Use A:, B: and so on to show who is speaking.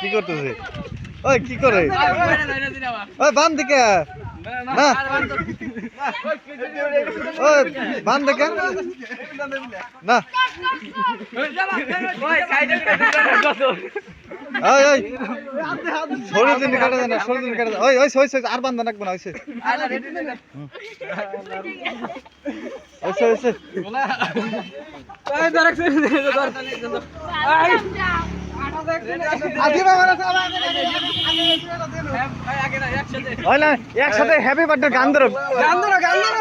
A: কি করতেছে? ওই কি করে? ওই বান দিকে না, ওই বান দিকে না, ওই ওই শরীর দিন কাটা যায় না, শরীর দিন কাটা যায়। ওই ওই ওই আর বান্ধা রাখবো না, ওইসে ওইসে ওইসে একসাথে হ্যাপি বার্থডে গান ধরো, গান ধরো, গান আর